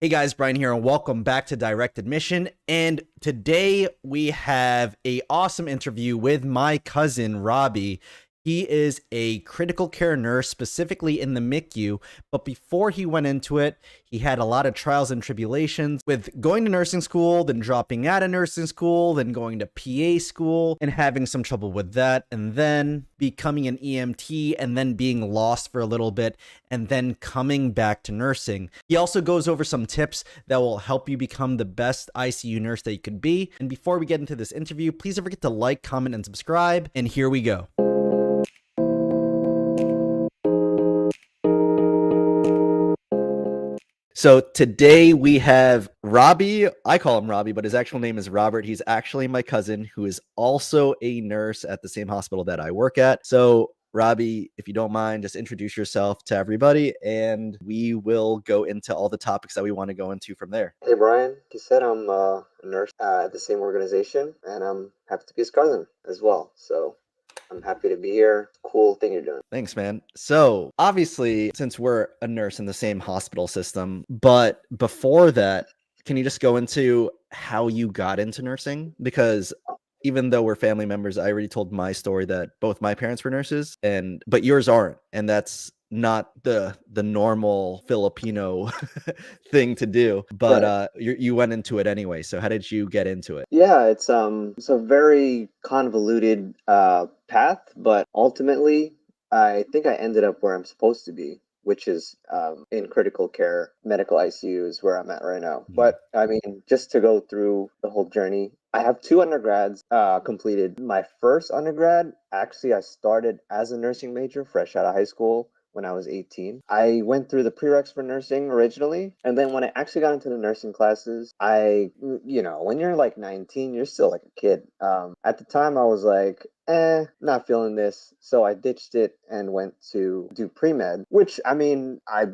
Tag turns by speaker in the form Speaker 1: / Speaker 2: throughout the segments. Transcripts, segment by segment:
Speaker 1: Hey guys, Brian here, and welcome back to Direct Admission. And today we have a awesome interview with my cousin Robbie. He is a critical care nurse, specifically in the MICU. But before he went into it, he had a lot of trials and tribulations with going to nursing school, then dropping out of nursing school, then going to PA school and having some trouble with that, and then becoming an EMT, and then being lost for a little bit, and then coming back to nursing. He also goes over some tips that will help you become the best ICU nurse that you could be. And before we get into this interview, please don't forget to like, comment, and subscribe. And here we go. So today we have Robbie. I call him Robbie, but his actual name is Robert. He's actually my cousin who is also a nurse at the same hospital that I work at. So Robbie, if you don't mind, just introduce yourself to everybody and we will go into all the topics that we want to go into from there.
Speaker 2: Hey Brian, like you said I'm a nurse at the same organization, and I'm happy to be his cousin as well. So I'm happy to be here. Cool thing you're doing.
Speaker 1: Thanks, man. So obviously, since we're a nurse in the same hospital system, but before that, can you just go into how you got into nursing? Because even though we're family members, I already told my story that both my parents were nurses, but yours aren't, and that's not the normal Filipino thing to do. But
Speaker 2: Right.
Speaker 1: you went into it anyway. So how did you get into it?
Speaker 2: Yeah, it's a very convoluted path, but ultimately I think I ended up where I'm supposed to be, which is in critical care medical ICU is where I'm at right now.
Speaker 1: Mhm.
Speaker 2: But I mean, just to go through the whole journey, I have two undergrads completed. My first undergrad, actually, I started as a nursing major fresh out of high school when I was 18. I went through the prereqs for nursing originally, and then when I actually got into the nursing classes, when you're like 19, you're still like a kid. At the time, I was like, not feeling this. So I ditched it and went to do pre-med, which I mean, I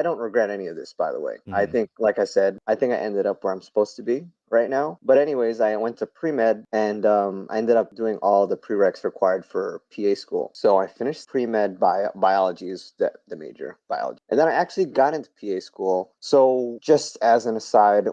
Speaker 2: don't regret any of this, by the way. I
Speaker 1: Mhm.
Speaker 2: think, like I said, I think I ended up where I'm supposed to be right now. But anyways, I went to pre-med and I ended up doing all the prereqs required for PA school. So I finished pre-med biology is the major biology. And then I actually got into PA school. So just as an aside,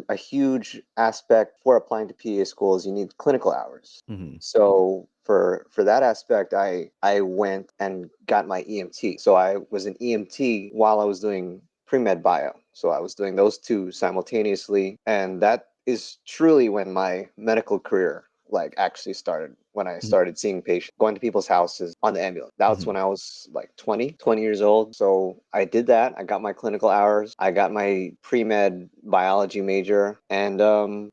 Speaker 2: a huge aspect for applying to PA school is you need clinical hours.
Speaker 1: Mhm.
Speaker 2: So for that aspect, I went and got my EMT. So I was an EMT while I was doing pre-med bio. So I was doing those two simultaneously, and that is truly when my medical career like actually started, when I
Speaker 1: Mhm.
Speaker 2: started seeing patients, going to people's houses on the ambulance. That was
Speaker 1: Mhm.
Speaker 2: when I was like 20 years old. So I did that. I got my clinical hours. I got my pre-med biology major. And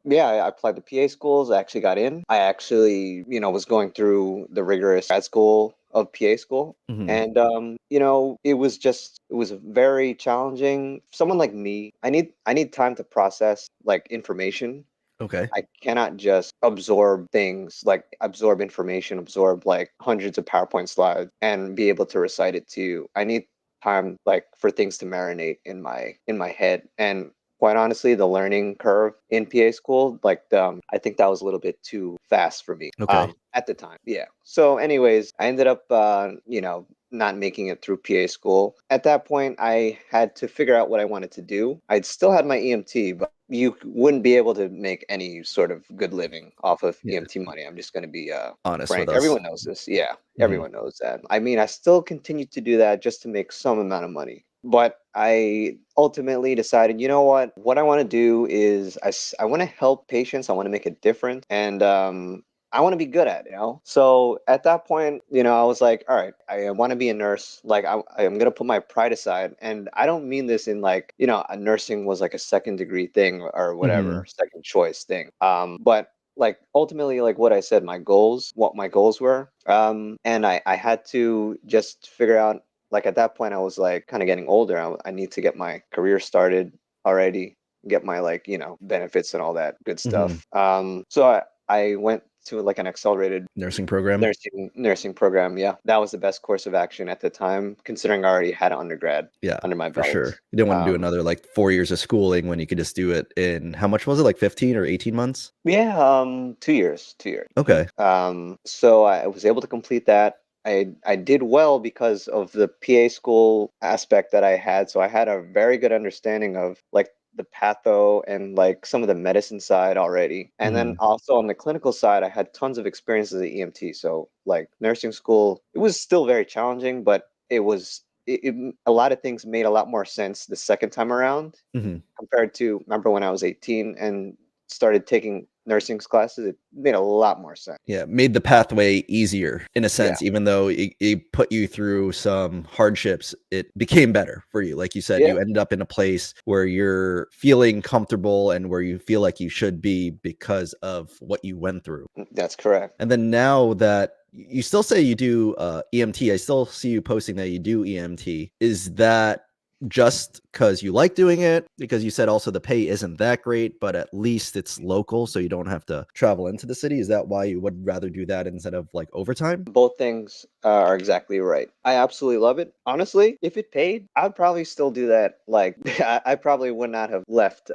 Speaker 2: yeah, I applied to PA schools. I actually got in. I actually, was going through the rigorous grad school of PA school.
Speaker 1: Mhm.
Speaker 2: And it was very challenging. Someone like me, I need time to process like information.
Speaker 1: Okay.
Speaker 2: I cannot just absorb things, like absorb information, absorb like hundreds of PowerPoint slides and be able to recite it to you. I need time like for things to marinate in my head. And quite honestly, the learning curve in PA school, I think that was a little bit too fast for me
Speaker 1: Okay.
Speaker 2: at the time. Yeah. So anyways, I ended up not making it through PA school. At that point, I had to figure out what I wanted to do. I'd still had my EMT, but you wouldn't be able to make any sort of good living off of
Speaker 1: Yeah.
Speaker 2: EMT money. I'm just going to be
Speaker 1: Honest with
Speaker 2: frank.
Speaker 1: us.
Speaker 2: Everyone knows this. Yeah,
Speaker 1: Mhm.
Speaker 2: everyone knows that. I mean, I still continue to do that just to make some amount of money. But I ultimately decided, you know what? What I want to do is I want to help patients. I want to make a difference. And I want to be good at it. So at that point, I was like, all right, I want to be a nurse. Like I'm gonna put my pride aside, and I don't mean this in like, a nursing was like a second degree thing or whatever,
Speaker 1: Mhm.
Speaker 2: second choice thing. But like ultimately, like what I said, what my goals were, and I had to just figure out. Like at that point, I was like kind of getting older. I need to get my career started already, get my like benefits and all that good
Speaker 1: Mhm.
Speaker 2: stuff. So I went to like an accelerated
Speaker 1: Nursing program.
Speaker 2: nursing program. Yeah, that was the best course of action at the time, considering I already had an undergrad
Speaker 1: Yeah,
Speaker 2: under my
Speaker 1: for
Speaker 2: belt.
Speaker 1: sure. You didn't want to do
Speaker 2: Um,
Speaker 1: another like 4 years of schooling when you could just do it in how much was it? Like 15 or 18 months?
Speaker 2: yeah, 2 years, 2 years.
Speaker 1: Okay.
Speaker 2: So I was able to complete that. I did well because of the PA school aspect that I had. So I had a very good understanding of like the patho and like some of the medicine side already. And then
Speaker 1: Mhm.
Speaker 2: also on the clinical side, I had tons of experience as an EMT. So like nursing school, it was still very challenging, but a lot of things made a lot more sense the second time around
Speaker 1: Mhm.
Speaker 2: compared to remember when I was 18 and started taking nursing classes. It made a lot more sense.
Speaker 1: Yeah, made the pathway easier in a
Speaker 2: Yeah.
Speaker 1: sense, even though it put you through some hardships, it became better for you. Like you said,
Speaker 2: Yeah.
Speaker 1: you ended up in a place where you're feeling comfortable and where you feel like you should be because of what you went through.
Speaker 2: That's correct.
Speaker 1: And then now that you still say you do EMT, I still see you posting that you do EMT. Is that just because you like doing it? Because you said also the pay isn't that great, but at least it's local, so you don't have to travel into the city. Is that why you would rather do that instead of like overtime?
Speaker 2: Both things are exactly right. I absolutely love it. Honestly, if it paid, I'd probably still do that. Like, I probably would not have left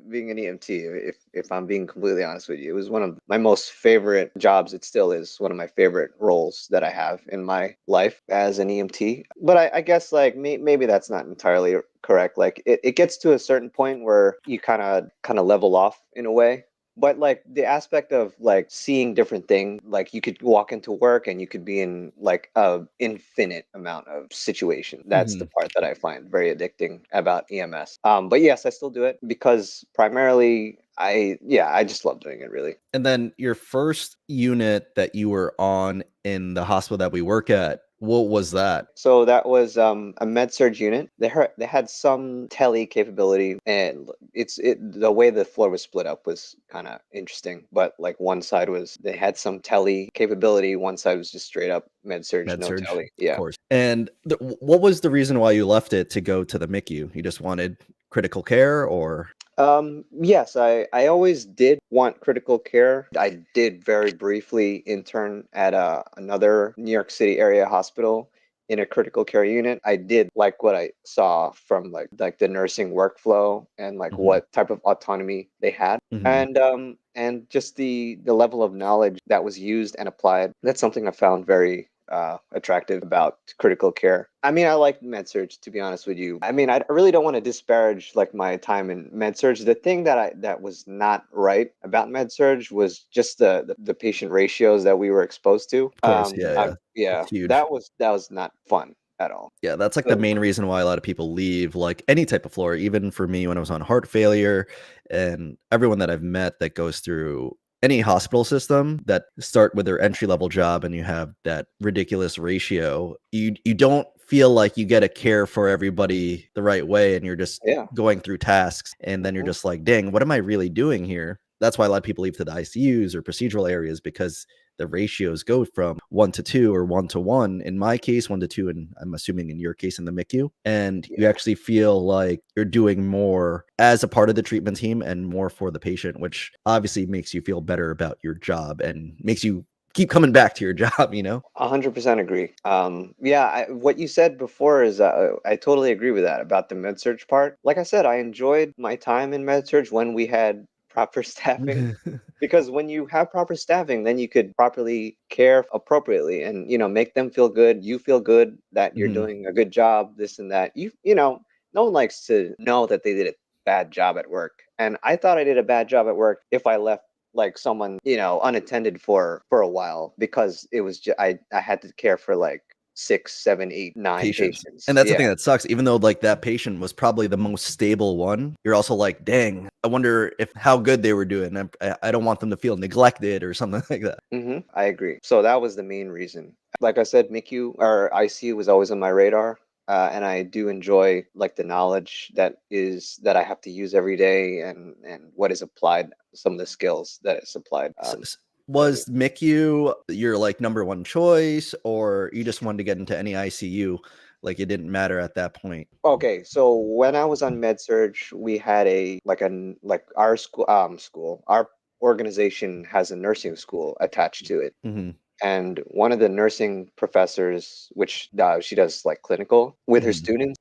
Speaker 2: being an EMT if I'm being completely honest with you. It was one of my most favorite jobs. It still is one of my favorite roles that I have in my life as an EMT. But I guess like maybe that's not entirely correct. Like it gets to a certain point where you kind of level off in a way, but like the aspect of like seeing different things, like you could walk into work and you could be in like a infinite amount of situation. That's the
Speaker 1: Mhm.
Speaker 2: part that I find very addicting about EMS. But yes, I still do it because primarily I just love doing it really.
Speaker 1: And then your first unit that you were on in the hospital that we work at, what was that?
Speaker 2: So that was a med surg unit. They had some tele capability, and the way the floor was split up was kind of interesting. But like one side was they had some tele capability, one side was just straight up med surg,
Speaker 1: Med
Speaker 2: no
Speaker 1: surge,
Speaker 2: tele.
Speaker 1: of
Speaker 2: Yeah.
Speaker 1: course. And what was the reason why you left it to go to the MICU? You just wanted critical care or
Speaker 2: Yes, I always did want critical care. I did very briefly intern at another New York City area hospital in a critical care unit. I did like what I saw from like the nursing workflow and like
Speaker 1: Mhm,
Speaker 2: what type of autonomy they had.
Speaker 1: mhm.
Speaker 2: And just the level of knowledge that was used and applied. That's something I found very attractive about critical care. I mean, I like med-surg to be honest with you. I mean, I really don't want to disparage like my time in med-surg. The thing that was not right about med-surg was just the patient ratios that we were exposed to.
Speaker 1: Of course, yeah, yeah.
Speaker 2: Yeah,
Speaker 1: It's huge.
Speaker 2: that was not fun at all.
Speaker 1: Yeah, that's like the
Speaker 2: So
Speaker 1: main reason why a lot of people leave, like any type of floor, even for me when I was on heart failure and everyone that I've met that goes through any hospital system that start with their entry level job and you have that ridiculous ratio, you don't feel like you get to care for everybody the right way and you're just
Speaker 2: yeah.
Speaker 1: going through tasks and then you're
Speaker 2: Mhm.
Speaker 1: just like, dang, what am I really doing here? That's why a lot of people leave to the ICUs or procedural areas because the ratios go from 1 to 2 or 1 to 1. In my case, 1 to 2, and I'm assuming in your case in the MICU. And you
Speaker 2: Yeah.
Speaker 1: actually feel like you're doing more as a part of the treatment team and more for the patient, which obviously makes you feel better about your job and makes you keep coming back to your job, you know?
Speaker 2: 100% agree. Yeah, what you said before is I totally agree with that about the med surg part. Like I said, I enjoyed my time in med surg when we had proper staffing, because when you have proper staffing, then you could properly care appropriately, and make them feel good. You feel good that you're
Speaker 1: Mhm.
Speaker 2: doing a good job, this and that. No one likes to know that they did a bad job at work, and I thought I did a bad job at work if I left like someone unattended for a while because it was I had to care for like 6, 7, 8, 9
Speaker 1: Patients. And
Speaker 2: patients.
Speaker 1: that's the
Speaker 2: Yeah.
Speaker 1: thing that sucks. Even though like that patient was probably the most stable one, you're also like, dang, I wonder if how good they were doing. I don't want them to feel neglected or something like that.
Speaker 2: I agree. So that was the main reason. Like I said, MICU or ICU was always on my radar. And I do enjoy like the knowledge that I have to use every day, and what is applied, some of the skills that is applied. So I do.
Speaker 1: Was MICU your like number one choice, or you just wanted to get into any ICU? Like it didn't matter at that point.
Speaker 2: Okay, so when I was on MedSurg, we had like our our organization has a nursing school attached to it.
Speaker 1: Hmm.
Speaker 2: And one of the nursing professors, which she does like clinical with her
Speaker 1: Hmm.
Speaker 2: students,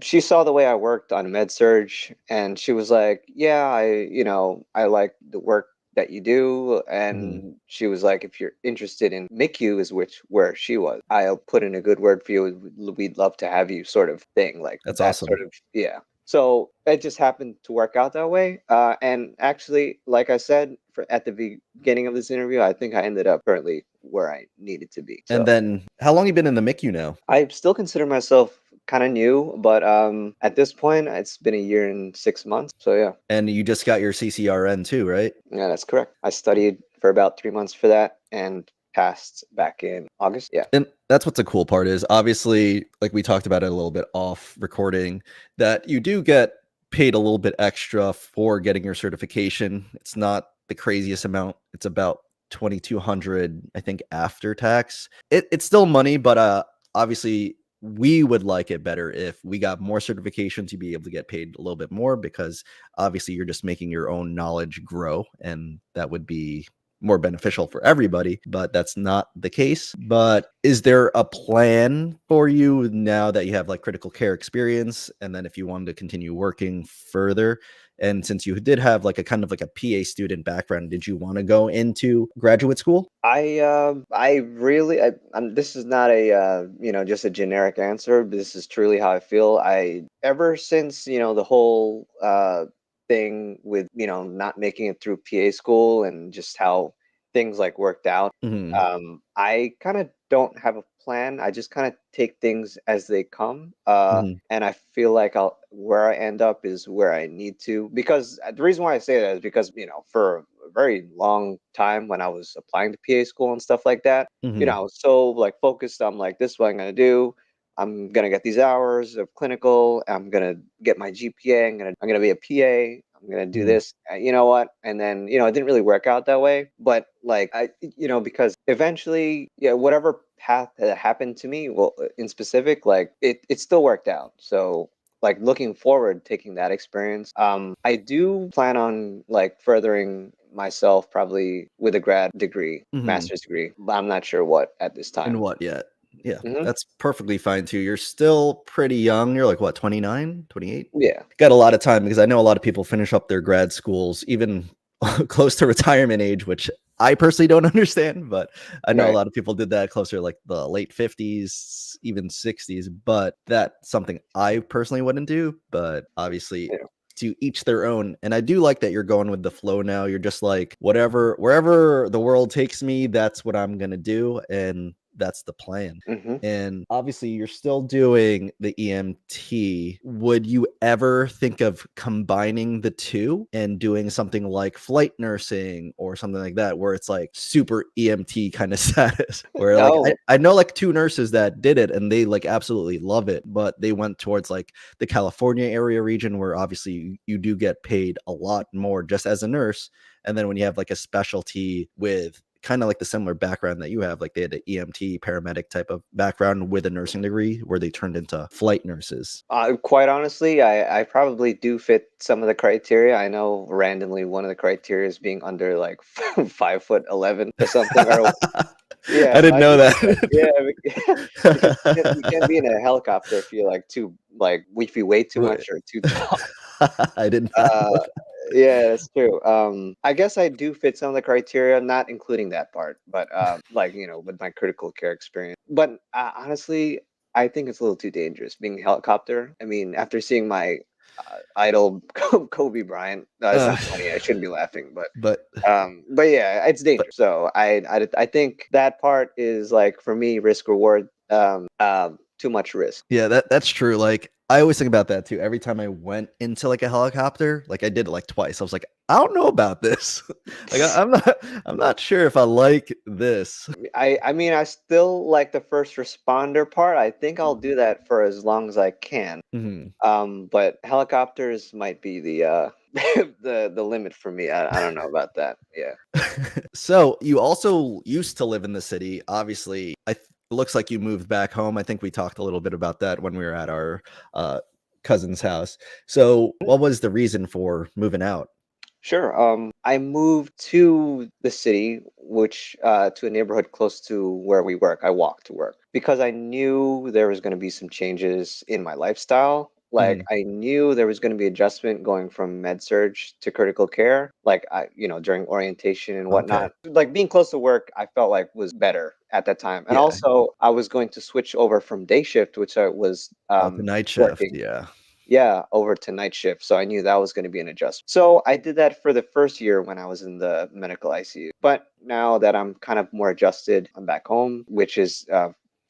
Speaker 2: she saw the way I worked on MedSurg, and she was like, "Yeah, I like the work that you do.
Speaker 1: Hmm.
Speaker 2: And she was like, if you're interested in MICU, is which where she was, I'll put in a good word for you. We'd love to have you, sort of thing, like
Speaker 1: That's
Speaker 2: that sort
Speaker 1: awesome.
Speaker 2: of, yeah. So it just happened to work out that way. And actually, like I said at the beginning of this interview, I think I ended up currently where I needed to be.
Speaker 1: And
Speaker 2: So
Speaker 1: then how long you been in the MICU now?
Speaker 2: I still consider myself kind of new, but at this point, it's been a year and 6 months. So yeah,
Speaker 1: And you just got your CCRN too, right?
Speaker 2: yeah, that's correct. I studied for about 3 months for that and passed back in August. Yeah.
Speaker 1: And that's what's the cool part is obviously, like we talked about it a little bit off recording, that you do get paid a little bit extra for getting your certification. It's not the craziest amount. It's about 2,200, I think, after tax. It's still money, but obviously we would like it better if we got more certification to be able to get paid a little bit more, because obviously you're just making your own knowledge grow, and that would be more beneficial for everybody, but that's not the case. But is there a plan for you now that you have like critical care experience? And then if you wanted to continue working further, and since you did have like a kind of like a PA student background, did you want to go into graduate school?
Speaker 2: I really this is not a just a generic answer. But this is truly how I feel. I ever since the whole thing with not making it through PA school and just how things like worked out.
Speaker 1: Hmm.
Speaker 2: I kind of don't have a plan. I just kind of take things as they come.
Speaker 1: Hmm.
Speaker 2: And I feel like I'll where I end up is where I need to, because the reason why I say that is because for a very long time when I was applying to PA school and stuff like that,
Speaker 1: Hmm.
Speaker 2: I was so like focused on like this is what I'm gonna do. I'm gonna get these hours of clinical. I'm gonna get my GPA. I'm gonna be a PA. I'm gonna do
Speaker 1: Hmm.
Speaker 2: this. You know what? And then it didn't really work out that way. But like because eventually, yeah, whatever path that happened to me, well, in specific, like it still worked out. So like looking forward, taking that experience, I do plan on like furthering myself probably with a grad degree,
Speaker 1: Hmm.
Speaker 2: master's degree, but I'm not sure what at this
Speaker 1: And
Speaker 2: time.
Speaker 1: what yet? Yeah,
Speaker 2: Hmm.
Speaker 1: that's perfectly fine too. You're still pretty young. You're like what, 29, 28?
Speaker 2: Yeah.
Speaker 1: Got a lot of time, because I know a lot of people finish up their grad schools even close to retirement age, which I personally don't understand, but I know a
Speaker 2: Right.
Speaker 1: lot of people did that closer to like the late 50s, even 60s, but that's something I personally wouldn't do, but obviously
Speaker 2: Yeah.
Speaker 1: to each their own. And I do like that you're going with the flow now. You're just like, whatever, wherever the world takes me, that's what I'm going to do. And that's the plan.
Speaker 2: Hmm.
Speaker 1: And obviously, you're still doing the EMT. Would you ever think of combining the two and doing something like flight nursing or something like that, where it's like super EMT kind of status? Where like
Speaker 2: No.
Speaker 1: I know like two nurses that did it and they like absolutely love it, but they went towards like the California area region, where obviously you do get paid a lot more just as a nurse. And then when you have like a specialty with kind of like the similar background that you have, like they had an EMT paramedic type of background with a nursing degree, where they turned into flight nurses.
Speaker 2: Quite honestly, I probably do fit some of the criteria. I know randomly one of the criteria is being under like 5'11" or something, or
Speaker 1: I
Speaker 2: yeah,
Speaker 1: didn't know
Speaker 2: yeah,
Speaker 1: that.
Speaker 2: because you can't be in a helicopter if you're like too like if you weigh too
Speaker 1: Wait.
Speaker 2: much or too tall.
Speaker 1: I did not know
Speaker 2: Uh, yeah, that's true. I guess I do fit some of the criteria, not including that part, but like with my critical care experience. But honestly, I think it's a little too dangerous being a helicopter. I mean, after seeing my idol Kobe Bryant, no, it's
Speaker 1: that.
Speaker 2: not funny. I shouldn't be laughing,
Speaker 1: But
Speaker 2: but yeah, it's
Speaker 1: but
Speaker 2: dangerous. So I think that part is like for me risk reward. Too much risk.
Speaker 1: yeah, that's true. Like I always think about that too. Every time I went into like a helicopter, like I did it like twice. I was like, I don't know about this. Like I'm not sure if I like this.
Speaker 2: I mean, I still like the first responder part. I think I'll do that for as long as I can.
Speaker 1: Mhm.
Speaker 2: But helicopters might be the the limit for me. I don't know about that. Yeah.
Speaker 1: So you also used to live in the city. Obviously, it looks like you moved back home. I think we talked a little bit about that when we were at our uh, cousin's house. So what was the reason for moving out?
Speaker 2: Sure. I moved to the city, which to a neighborhood close to where we work. I walk to work because I knew there was going to be some changes in my lifestyle Like I knew there was going to be adjustment going from med surge to critical care, like during orientation and
Speaker 1: Okay.
Speaker 2: whatnot. Like being close to work, I felt like was better at that time. And
Speaker 1: Yeah.
Speaker 2: also I was going to switch over from day shift, which I was
Speaker 1: Oh, the night shift.
Speaker 2: working.
Speaker 1: Yeah.
Speaker 2: Yeah, over to night shift. So I knew that was going to be an adjustment. So I did that for the first year when I was in the medical ICU. But now that I'm kind of more adjusted, I'm back home, which is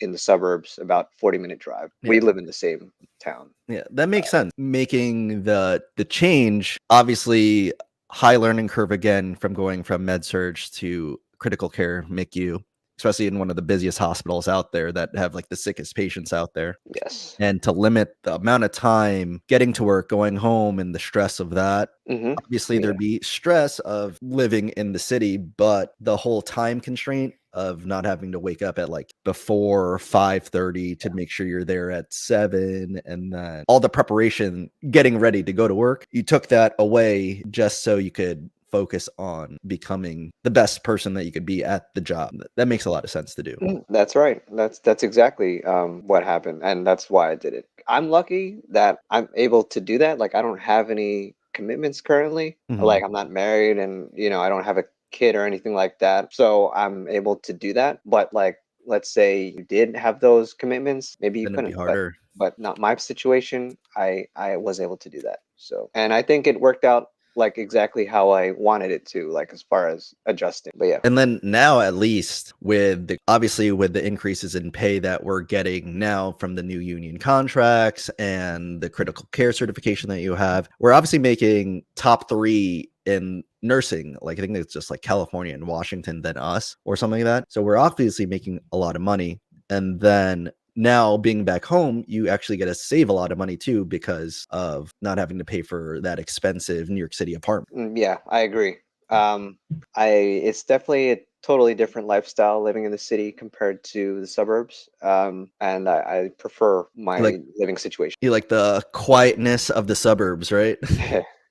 Speaker 2: in the suburbs, about 40-minute drive. We
Speaker 1: Yeah.
Speaker 2: live in the same town.
Speaker 1: Yeah, that makes sense. Making the change, obviously high learning curve again from going from med surge to critical care MICU, especially in one of the busiest hospitals out there that have like the sickest patients out there.
Speaker 2: Yes.
Speaker 1: And to limit the amount of time getting to work, going home, and the stress of that.
Speaker 2: Mm-hmm.
Speaker 1: Obviously,
Speaker 2: Yeah.
Speaker 1: there'd be stress of living in the city, but the whole time constraint of not having to wake up at like before 5:30 to make sure you're there at 7, and then all the preparation getting ready to go to work, you took that away just so you could focus on becoming the best person that you could be at the job. That makes a lot of sense to do.
Speaker 2: That's right. That's exactly what happened, and that's why I did it. I'm lucky that I'm able to do that. Like I don't have any commitments currently.
Speaker 1: Mhm.
Speaker 2: Like I'm not married, and I don't have a kid or anything like that. So I'm able to do that. But like, let's say you did have those commitments, maybe you
Speaker 1: Then it'd be
Speaker 2: couldn't. But
Speaker 1: harder.
Speaker 2: not my situation. I was able to do that. So, and I think it worked out like exactly how I wanted it to, like as far as adjusting. But yeah.
Speaker 1: And then now, at least with obviously with the increases in pay that we're getting now from the new union contracts and the critical care certification that you have, we're obviously making top 3 in nursing. Like I think it's just like California and Washington than us or something like that. So we're obviously making a lot of money. And then now being back home, you actually get to save a lot of money too because of not having to pay for that expensive New York City apartment.
Speaker 2: Yeah, I agree. Um, it's definitely a totally different lifestyle living in the city compared to the suburbs. And I prefer
Speaker 1: You like
Speaker 2: my living situation.
Speaker 1: you like the quietness of the suburbs, right?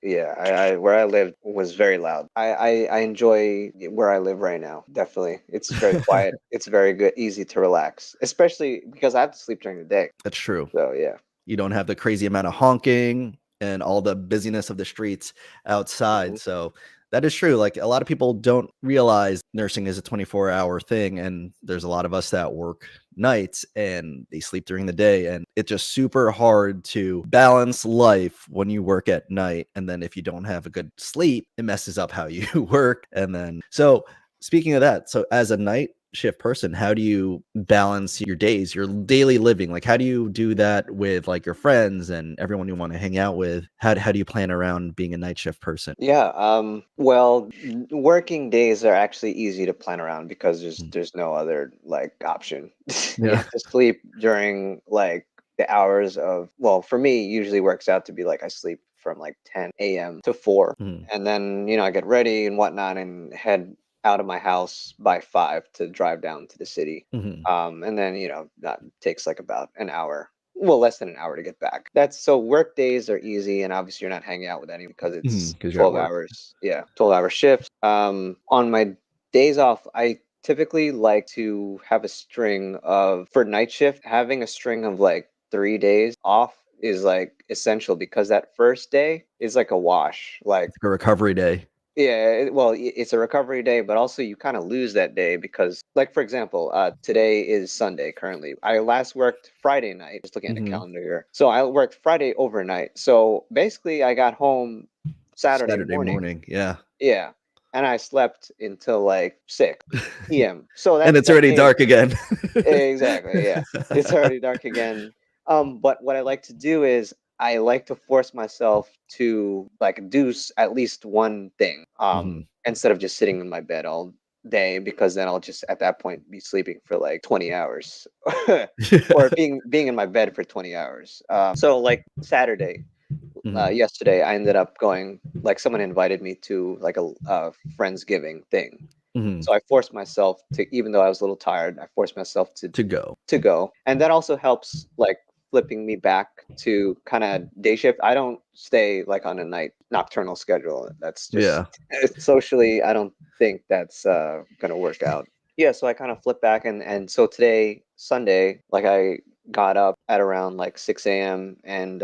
Speaker 2: Yeah, where I lived was very loud. I enjoy where I live right now. Definitely, it's very quiet. It's very good, easy to relax, especially because I have to sleep during the day.
Speaker 1: That's true.
Speaker 2: So yeah.
Speaker 1: You don't have the crazy amount of honking and all the busyness of the streets
Speaker 2: Mhm.
Speaker 1: outside. So that is true. Like a lot of people don't realize nursing is a 24-hour thing. And there's a lot of us that work nights and they sleep during the day. And it's just super hard to balance life when you work at night. And then if you don't have a good sleep, it messes up how you work. And then, so speaking of that, so as a night shift person, how do you balance your days, your daily living? Like, how do you do that with like your friends and everyone you want to hang out with? How do you plan around being a night shift person?
Speaker 2: Yeah, well, working days are actually easy to plan around because
Speaker 1: Mm.
Speaker 2: there's no other like option. You
Speaker 1: Yeah.
Speaker 2: have to sleep during like the hours of, well, for me, usually works out to be like I sleep from like 10 a.m. to 4,
Speaker 1: Mhm.
Speaker 2: and then I get ready and whatnot and head out of my house by 5 to drive down to the city.
Speaker 1: Mhm.
Speaker 2: And then that takes like about an hour, well, less than an hour to get back. That's so work days are easy, and obviously you're not hanging out with anyone because
Speaker 1: Mhm.
Speaker 2: it's
Speaker 1: Because you're at
Speaker 2: 12
Speaker 1: work.
Speaker 2: hours. Yeah, 12-hour shifts. On my days off, I typically like to have a string of, for night shift, having a string of like 3 days off is like essential because that first day is like a wash. Like,
Speaker 1: It's like a recovery day.
Speaker 2: yeah, well, it's a recovery day, but also you kind of lose that day because, like, for example, today is Sunday currently. I last worked Friday night, just looking at the
Speaker 1: Mhm.
Speaker 2: calendar here. So I worked Friday overnight. So basically, I got home Saturday
Speaker 1: Saturday
Speaker 2: morning.
Speaker 1: morning. Yeah.
Speaker 2: Yeah, and I slept until like 6 p.m. So
Speaker 1: And it's
Speaker 2: that
Speaker 1: already
Speaker 2: day,
Speaker 1: dark again.
Speaker 2: exactly, yeah. It's already dark again. But what I like to do is I like to force myself to like do at least one thing,
Speaker 1: Mhm.
Speaker 2: instead of just sitting in my bed all day, because then I'll just at that point be sleeping for like 20 hours or
Speaker 1: Yeah.
Speaker 2: being in my bed for 20 hours. So like Saturday,
Speaker 1: Mhm.
Speaker 2: yesterday, I ended up going, like someone invited me to like a Friendsgiving thing.
Speaker 1: Mhm.
Speaker 2: So I forced myself to, even though I was a little tired, I forced myself
Speaker 1: To go.
Speaker 2: to go. And that also helps like flipping me back to kind of day shift. I don't stay like on a night nocturnal schedule. That's just
Speaker 1: Yeah.
Speaker 2: socially, I don't think that's gonna work out. Yeah, so I kind of flip back, and so today, Sunday, like I got up at around like 6 a.m. and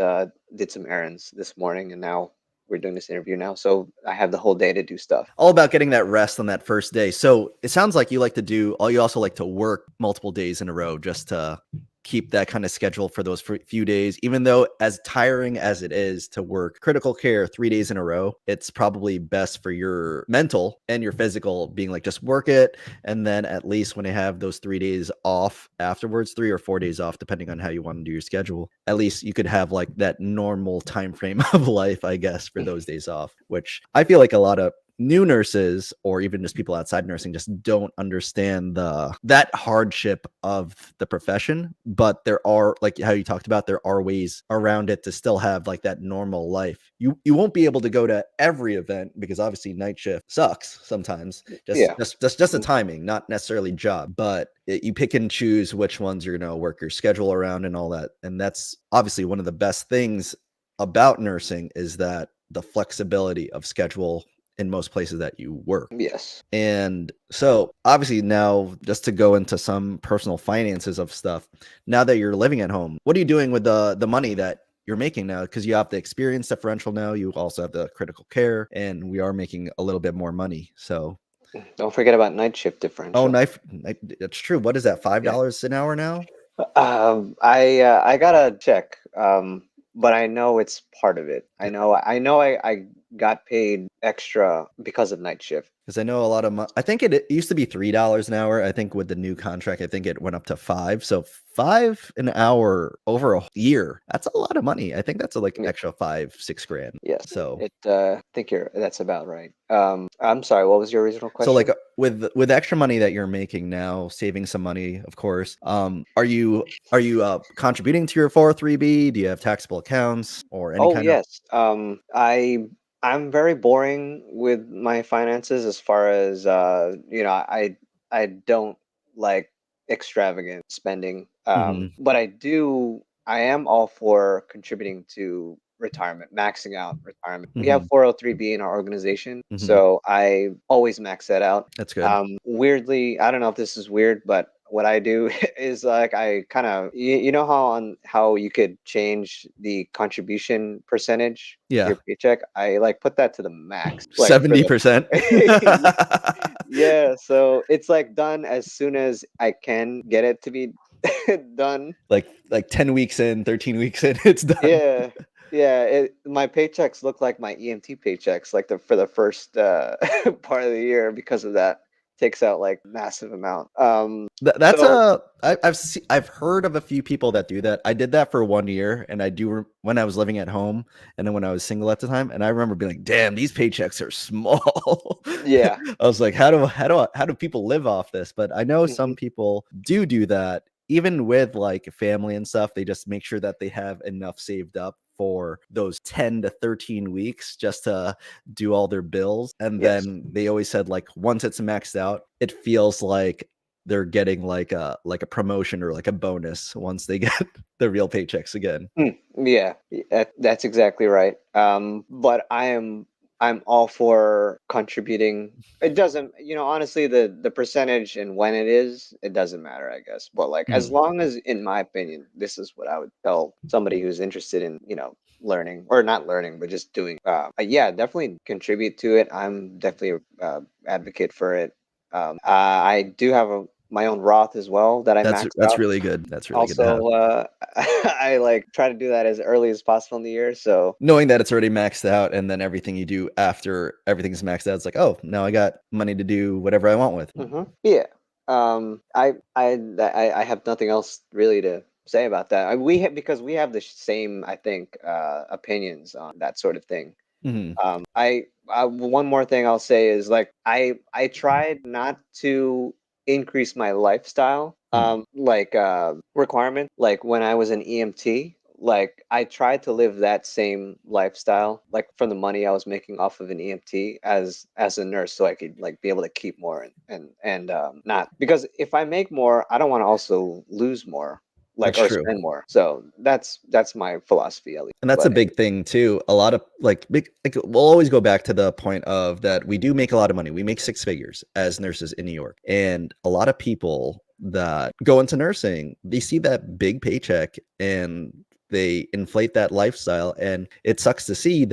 Speaker 2: did some errands this morning, and now we're doing this interview now. So I have the whole day to do stuff.
Speaker 1: All about getting that rest on that first day. So it sounds like you like to do, you also like to work multiple days in a row just to keep that kind of schedule for those few days. Even though as tiring as it is to work critical care 3 days in a row, it's probably best for your mental and your physical being like, just work it. And then at least when they have those 3 days off afterwards, 3 or 4 days off, depending on how you want to do your schedule, at least you could have like that normal time frame of life, I guess, for those days off, which I feel like a lot of new nurses or even just people outside nursing just don't understand that hardship of the profession. But there are, like how you talked about, there are ways around it to still have like that normal life. You won't be able to go to every event because obviously night shift sucks sometimes.
Speaker 2: Yeah.
Speaker 1: Just the timing, not necessarily job, but you pick and choose which ones you're going to work your schedule around and all that. And that's obviously one of the best things about nursing, is that the flexibility of schedule in most places that you work.
Speaker 2: Yes.
Speaker 1: And so obviously now, just to go into some personal finances of stuff, now that you're living at home, what are you doing with the money that you're making now? Because you have the experience differential now, you also have the critical care, and we are making a little bit more money. So
Speaker 2: Don't forget about night shift differential.
Speaker 1: that's true. What is that,
Speaker 2: Yeah.
Speaker 1: $5 an hour now?
Speaker 2: I gotta check. But I know it's part of it. I got paid extra because of night shift.
Speaker 1: Because I know a lot of I think it used to be $3 an hour. I think with the new contract, I think it went up to 5. So 5 an hour over a year, that's a lot of money. I think that's like
Speaker 2: Yeah.
Speaker 1: extra 5-6 grand.
Speaker 2: Yes.
Speaker 1: So
Speaker 2: I think that's about right. I'm sorry, what was your original
Speaker 1: so like
Speaker 2: question?
Speaker 1: with extra money that you're making now, saving some money, of course. Are you contributing to your 403b? Do you have taxable accounts or any
Speaker 2: Oh
Speaker 1: kind of?
Speaker 2: yes. I'm very boring with my finances as far as I don't like extravagant spending.
Speaker 1: Mhm,
Speaker 2: But I am all for contributing to retirement, maxing out retirement. We have
Speaker 1: mhm,
Speaker 2: 403b in our organization,
Speaker 1: mhm.
Speaker 2: so I always max that out.
Speaker 1: That's good.
Speaker 2: Weirdly, I don't know if this is weird, but what I do is like I kind of you know how you could change the contribution percentage to
Speaker 1: Yeah,
Speaker 2: your paycheck. I like put that to the max, like for
Speaker 1: 70%.
Speaker 2: the yeah. So it's like done as soon as I can get it to be done.
Speaker 1: Like 10 weeks in, 13 weeks in, it's done.
Speaker 2: Yeah. Yeah, my paychecks look like my EMT paychecks, like for the first part of the year because of that. Takes out like massive amount.
Speaker 1: That's
Speaker 2: So
Speaker 1: I've heard of a few people that do that. I did that for 1 year, and I do when I was living at home, and then when I was single at the time, and I remember being like, "Damn, these paychecks are small."
Speaker 2: yeah.
Speaker 1: I was like, how do people live off this?" But I know
Speaker 2: hmm
Speaker 1: some people do that, even with like family and stuff. They just make sure that they have enough saved up for those 10 to 13 weeks just to do all their bills. And
Speaker 2: Yes.
Speaker 1: then they always said like once it's maxed out, it feels like they're getting like a promotion or like a bonus once they get the real paychecks again.
Speaker 2: Yeah, that's exactly right. But I'm all for contributing. It doesn't, honestly, the percentage and when it is, it doesn't matter, I guess. But like, as
Speaker 1: Mhm.
Speaker 2: long as, in my opinion, this is what I would tell somebody who's interested in, learning or not learning, but just doing. Yeah, definitely contribute to it. I'm definitely advocate for it. I do have my own Roth as well that I maxed
Speaker 1: That's
Speaker 2: out.
Speaker 1: really good. That's really good to have.
Speaker 2: Also, I like try to do that as early as possible in the year. So,
Speaker 1: Knowing that it's already maxed out, and then everything you do after everything's maxed out, it's like, oh, now I got money to do whatever I want with.
Speaker 2: yeah. I have nothing else really to say about that. Because we have the same, I think, opinions on that sort of thing.
Speaker 1: Mhm.
Speaker 2: One more thing I'll say is like I tried not to increase my lifestyle
Speaker 1: Mhm.
Speaker 2: requirement. Like when I was an EMT, like I tried to live that same lifestyle, like from the money I was making off of an EMT as a nurse, so I could like be able to keep more and not because if I make more, I don't want to also lose more, like
Speaker 1: That's
Speaker 2: or
Speaker 1: true.
Speaker 2: spend more. So that's my philosophy at least.
Speaker 1: And that's a
Speaker 2: But
Speaker 1: big thing too. A lot of like big, like we'll always go back to the point of that we do make a lot of money. We make 6 figures as nurses in New York. And a lot of people that go into nursing, they see that big paycheck and they inflate that lifestyle, and it sucks to see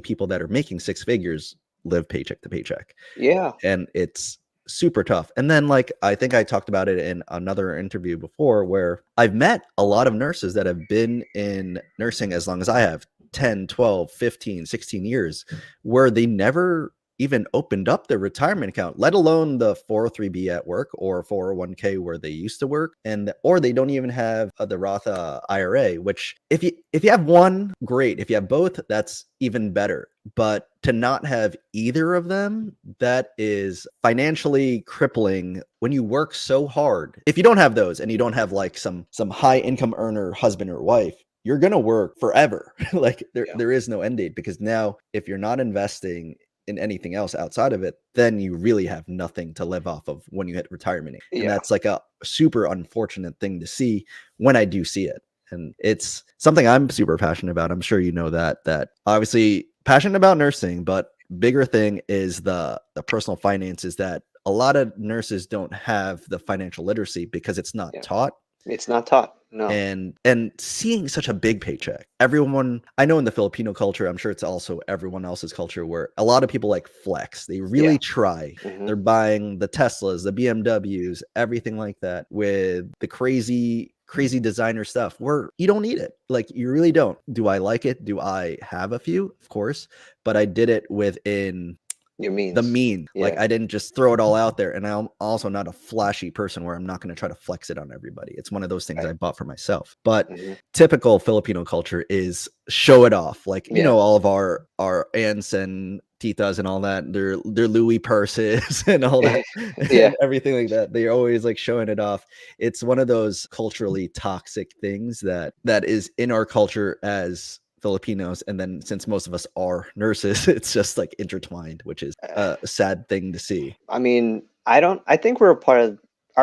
Speaker 1: people that are making six figures live paycheck to paycheck.
Speaker 2: Yeah.
Speaker 1: And it's super tough. And then, like, I think I talked about it in another interview before, where I've met a lot of nurses that have been in nursing as long as I have, 10, 12, 15, 16 years, where they never even opened up their retirement account, let alone the 403b at work or 401k where they used to work, or they don't even have the Roth IRA. Which, if you have one, great. If you have both, that's even better. But to not have either of them, that is financially crippling when you work so hard. If you don't have those and you don't have like some high income earner husband or wife, you're going to work forever. Like there is no end date, because now if you're not investing in anything else outside of it, then you really have nothing to live off of when you hit retirement age. And that's like a super unfortunate thing to see when I do see it. And it's something I'm super passionate about. I'm sure you know that obviously passionate about nursing, but bigger thing is the personal finances, that a lot of nurses don't have the financial literacy because it's not taught.
Speaker 2: It's not taught. No.
Speaker 1: And seeing such a big paycheck, everyone I know in the Filipino culture, I'm sure it's also everyone else's culture, where a lot of people like flex. They really try. They're buying the Teslas, the BMWs, everything like that, with the crazy designer stuff, where you don't need it. Like, you really don't. Do I like it? Do I have a few? Of course. But I did it within
Speaker 2: your means.
Speaker 1: The mean. Like, I didn't just throw it all out there. And I'm also not a flashy person where I'm not going to try to flex it on everybody. It's one of those things I bought for myself. But typical Filipino culture is show it off. Like, you know, all of our aunts and titas and all that, their Louis purses and all that, and everything like that. They're always like showing it off. It's one of those culturally toxic things that is in our culture as Filipinos, and then since most of us are nurses, it's just like intertwined, which is a sad thing to see.
Speaker 2: I mean, I think are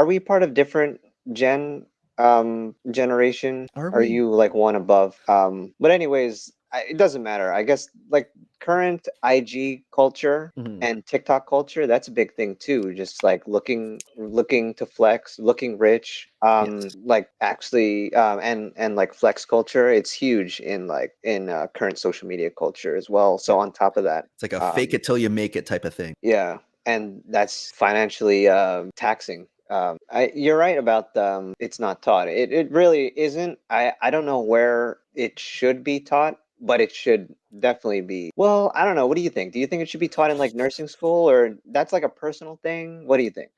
Speaker 2: we part of different generation? Are you like one above? But anyways, it doesn't matter. I guess like current IG culture and TikTok culture, that's a big thing too. Just like looking to flex, looking rich, like actually, and like flex culture, it's huge in current social media culture as well. So on top of that,
Speaker 1: it's like a fake it till you make it type of thing.
Speaker 2: Yeah. And that's financially taxing. You're right about it's not taught. It really isn't. I don't know where it should be taught, but it should definitely be. Well, I don't know. What do you think? Do you think it should be taught in like nursing school, or that's like a personal thing? What do you think?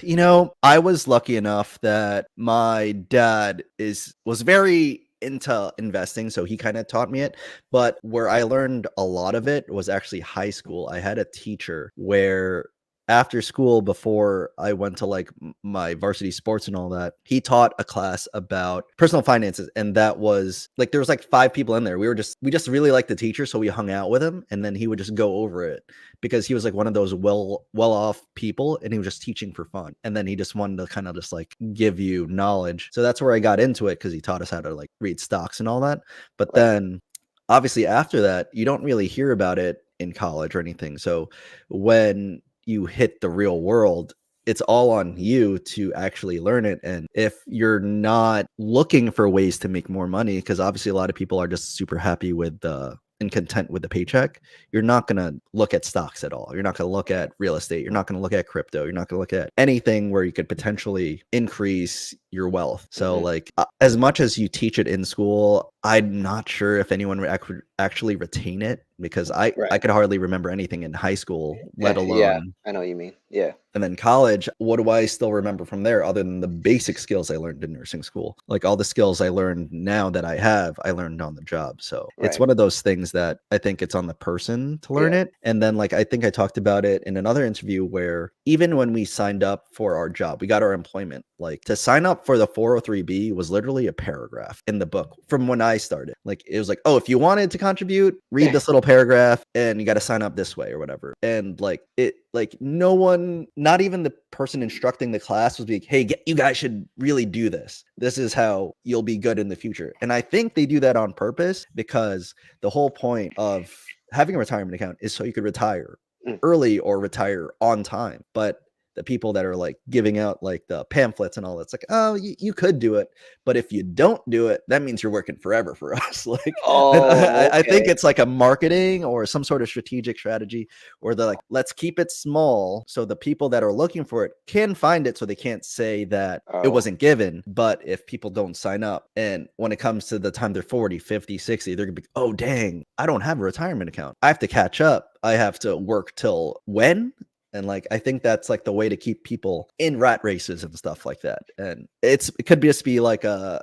Speaker 1: You know, I was lucky enough that my dad was very into investing, so he kind of taught me it. But where I learned a lot of it was actually high school. I had a teacher where after school, before I went to like my varsity sports and all that, he taught a class about personal finances. And that was like, there was like 5 people in there. We just really liked the teacher, so we hung out with him, and then he would just go over it, because he was like one of those well off people, and he was just teaching for fun. And then he just wanted to kind of just like give you knowledge. So that's where I got into it, because he taught us how to like read stocks and all that. But then obviously after that, you don't really hear about it in college or anything. So when you hit the real world, it's all on you to actually learn it. And if you're not looking for ways to make more money, because obviously a lot of people are just super happy with and content with the paycheck, you're not going to look at stocks at all. You're not going to look at real estate. You're not going to look at crypto. You're not going to look at anything where you could potentially increase your wealth. So like, as much as you teach it in school, I'm not sure if anyone would actually retain it, because I could hardly remember anything in high school, let alone.
Speaker 2: Yeah, I know what you mean. Yeah.
Speaker 1: And then college, what do I still remember from there other than the basic skills I learned in nursing school? Like, all the skills I learned now that I learned on the job. So it's one of those things that I think it's on the person to learn it. And then, like, I think I talked about it in another interview, where even when we signed up for our job, we got our employment, like, to sign up for the 403b was literally a paragraph in the book from when I started. Like, it was like, oh, if you wanted to contribute, read this little paragraph, and you got to sign up this way or whatever. And like no one, not even the person instructing the class, was like, hey, you guys should really do this. This is how you'll be good in the future. And I think they do that on purpose, because the whole point of having a retirement account is so you could retire early or retire on time. But the people that are like giving out like the pamphlets and all that's like, oh, you could do it, but if you don't do it, that means you're working forever for us. Like,
Speaker 2: Oh,
Speaker 1: I think
Speaker 2: okay.
Speaker 1: it's like a marketing or some sort of strategic strategy, or they're like, let's keep it small so the people that are looking for it can find it, so they can't say that it
Speaker 2: Oh,
Speaker 1: wasn't given. But if people don't sign up, and when it comes to the time they're 40, 50, 60, they're gonna be, oh dang, I don't have a retirement account, I have to catch up, I have to work till when. And like, I think that's like the way to keep people in rat races and stuff like that. And it could just be like a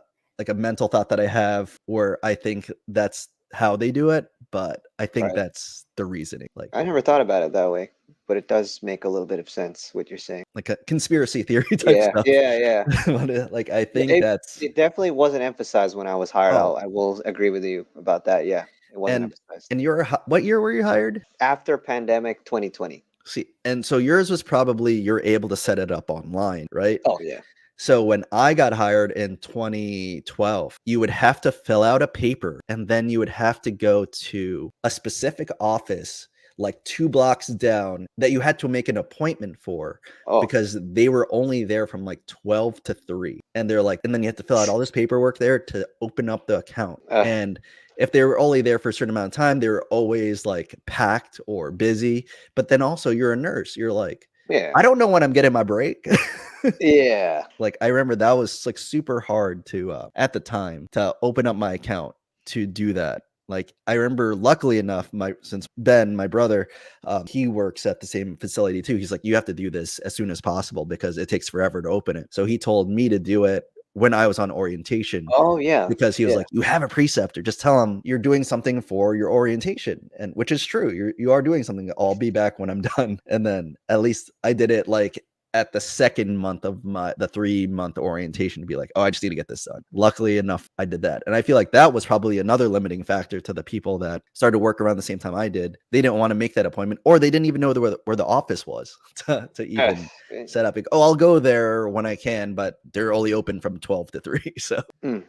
Speaker 1: mental thought that I have, where I think that's how they do it, but I think
Speaker 2: right.
Speaker 1: that's the reasoning.
Speaker 2: I never thought about it that way, but it does make a little bit of sense what you're saying.
Speaker 1: Like a conspiracy theory type
Speaker 2: Yeah,
Speaker 1: stuff.
Speaker 2: yeah, yeah.
Speaker 1: But, like, I
Speaker 2: Yeah,
Speaker 1: think that's
Speaker 2: it definitely wasn't emphasized when I was hired.
Speaker 1: oh,
Speaker 2: I will agree with you about that. Yeah, it wasn't
Speaker 1: and
Speaker 2: emphasized.
Speaker 1: what year were you hired?
Speaker 2: After pandemic 2020.
Speaker 1: See, and so yours was probably you're able to set it up online, right?
Speaker 2: Oh yeah.
Speaker 1: So when I got hired in 2012, you would have to fill out a paper, and then you would have to go to a specific office like 2 blocks down that you had to make an appointment for,
Speaker 2: Oh,
Speaker 1: because they were only there from like 12 to 3. And they're like, and then you have to fill out all this paperwork there to open up the account.
Speaker 2: uh,
Speaker 1: And if they were only there for a certain amount of time, they were always like packed or busy. But then also, you're a nurse. You're like,
Speaker 2: yeah,
Speaker 1: I don't know when I'm getting my break.
Speaker 2: yeah.
Speaker 1: Like, I remember that was like super hard to at the time to open up my account to do that. Like, I remember, luckily enough, since Ben, my brother, he works at the same facility too. He's like, you have to do this as soon as possible because it takes forever to open it. So he told me to do it when I was on orientation,
Speaker 2: Oh yeah,
Speaker 1: because he was
Speaker 2: yeah.
Speaker 1: like, you have a preceptor, just tell him you're doing something for your orientation. And which is true, you are doing something. I'll be back when I'm done. And then at least I did it like at the second month of the 3-month orientation, to be like, oh, I just need to get this done. Luckily enough, I did that. And I feel like that was probably another limiting factor to the people that started to work around the same time I did. They didn't want to make that appointment, or they didn't even know where the office was to
Speaker 2: Uh,
Speaker 1: even set up. Like, oh, I'll go there when I can, but they're only open from 12 to 3. So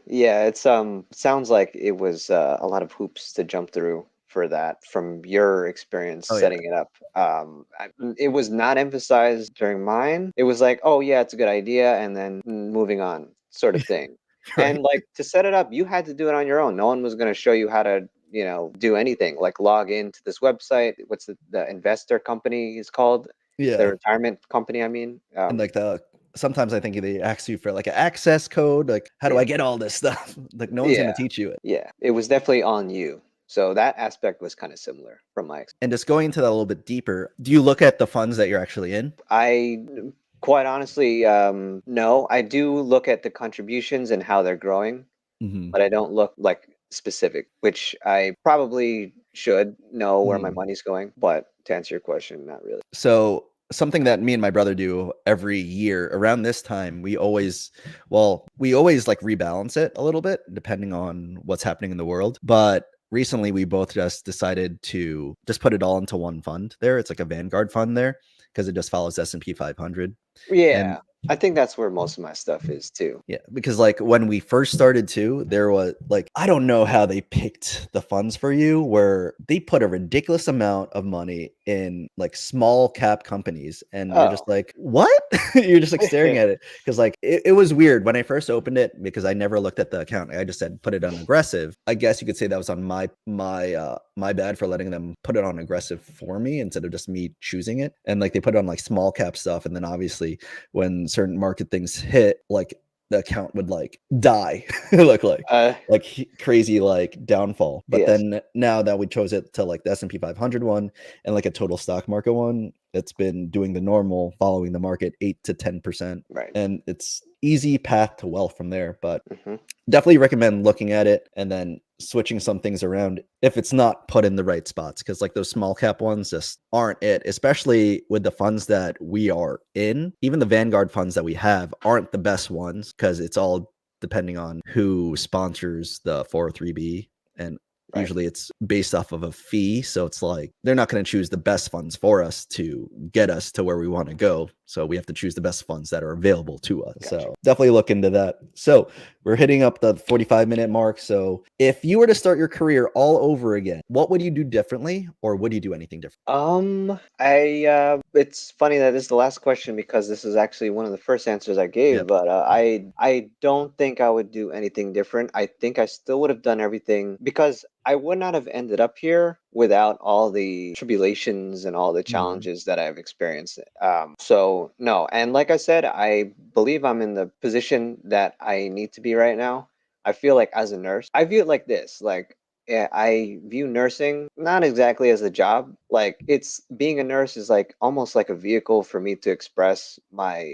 Speaker 2: yeah, it's sounds like it was a lot of hoops to jump through for that from your experience
Speaker 1: oh yeah.
Speaker 2: setting it up. It was not emphasized during mine. It was like, oh yeah, it's a good idea, and then moving on, sort of thing.
Speaker 1: Right.
Speaker 2: And like to set it up, you had to do it on your own. No one was going to show you how to, do anything. Like log into this website. What's the investor company is called? The
Speaker 1: Yeah.
Speaker 2: retirement company, I mean.
Speaker 1: And like sometimes I think they ask you for like an access code, like, how do
Speaker 2: Yeah,
Speaker 1: I get all this stuff? Like, no one's
Speaker 2: yeah,
Speaker 1: gonna teach you it.
Speaker 2: yeah. It was definitely on you. So that aspect was kind of similar from my experience.
Speaker 1: And just going into that a little bit deeper, do you look at the funds that you're actually in?
Speaker 2: I quite honestly, no, I do look at the contributions and how they're growing,
Speaker 1: Hmm.
Speaker 2: but I don't look like specific, which I probably should know where my
Speaker 1: Hmm.
Speaker 2: money's going. But to answer your question, not really.
Speaker 1: So something that me and my brother do every year around this time, we always like rebalance it a little bit depending on what's happening in the world. But recently we both just decided to just put it all into one fund there. It's like a Vanguard fund there, because it just follows S&P 500. And
Speaker 2: Yeah, I think that's where most of my stuff is too.
Speaker 1: yeah, because like when we first started too, there was like, I don't know how they picked the funds for you, where they put a ridiculous amount of money in like small cap companies, and you're just
Speaker 2: Oh,
Speaker 1: like, what? You're just like staring at it, because like it was weird when I first opened it, because I never looked at the account. I just said put it on aggressive. I guess you could say that was on my bad for letting them put it on aggressive for me instead of just me choosing it. And like they put it on like small cap stuff, and then obviously when certain market things hit, like the account would like die, look
Speaker 2: uh,
Speaker 1: like crazy like downfall. But
Speaker 2: yes,
Speaker 1: then now that we chose it to like the S&P 500 one and like a total stock market one, it's been doing the normal, following the market 8 to 10%,
Speaker 2: right.
Speaker 1: and it's easy path to wealth from there. But
Speaker 2: Hmm.
Speaker 1: definitely recommend looking at it and then switching some things around if it's not put in the right spots, because like those small cap ones just aren't it, especially with the funds that we are in. Even the Vanguard funds that we have aren't the best ones, because it's all depending on who sponsors the 403b, and
Speaker 2: Right.
Speaker 1: usually it's based off of a fee. So it's like they're not going to choose the best funds for us to get us to where we want to go. So we have to choose the best funds that are available to us.
Speaker 2: Gotcha.
Speaker 1: So definitely look into that. So we're hitting up the 45-minute mark. So if you were to start your career all over again, what would you do differently, or would you do anything different?
Speaker 2: It's funny that this is the last question because this is actually one of the first answers I gave,
Speaker 1: Yep.
Speaker 2: but I don't think I would do anything different. I think I still would have done everything because I would not have ended up here without all the tribulations and all the challenges that I've experienced. So no, and like I said, I believe I'm in the position that I need to be right now. I feel like as a nurse, I view it like this, like I view nursing not exactly as a job. Like it's being a nurse is like almost like a vehicle for me to express my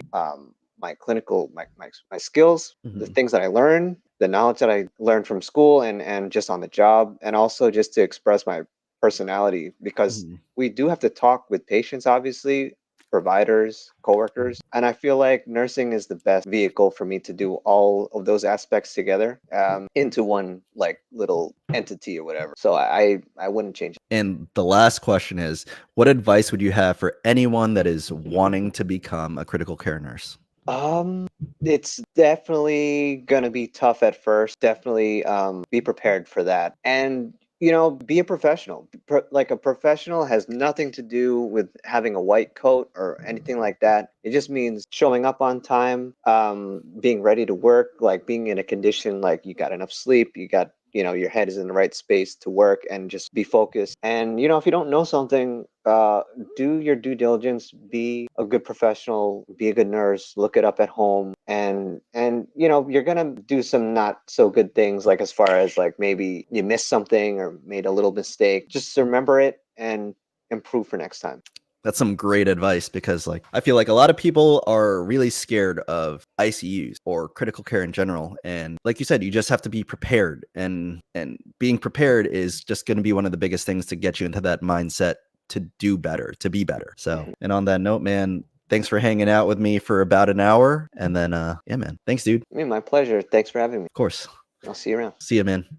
Speaker 2: clinical my skills, the
Speaker 1: Mhm.
Speaker 2: things that I learn, the knowledge that I learned from school and just on the job, and also just to express my personality because
Speaker 1: Mhm.
Speaker 2: we do have to talk with patients, obviously, providers, coworkers, and I feel like nursing is the best vehicle for me to do all of those aspects together into one like little entity or whatever. So I wouldn't change it.
Speaker 1: And the last question is, what advice would you have for anyone that is wanting to become a critical care nurse?
Speaker 2: It's definitely gonna be tough at first. Definitely be prepared for that. And be a professional. Like a professional has nothing to do with having a white coat or anything like that. It just means showing up on time, being ready to work, like being in a condition like you got enough sleep, you got your head is in the right space to work and just be focused. And if you don't know something, do your due diligence, be a good professional, be a good nurse, look it up at home, and you're gonna do some not so good things, like as far as like maybe you missed something or made a little mistake. Just remember it and improve for next time.
Speaker 1: That's some great advice because like I feel like a lot of people are really scared of ICUs or critical care in general, and like you said, you just have to be prepared, and being prepared is just going to be one of the biggest things to get you into that mindset to do better, to be better. So,
Speaker 2: Mhm.
Speaker 1: and on that note, man, thanks for hanging out with me for about an hour, and then yeah, man, thanks, dude.
Speaker 2: I mean, my pleasure. Thanks for having me.
Speaker 1: Of course.
Speaker 2: I'll see you around.
Speaker 1: See you, man.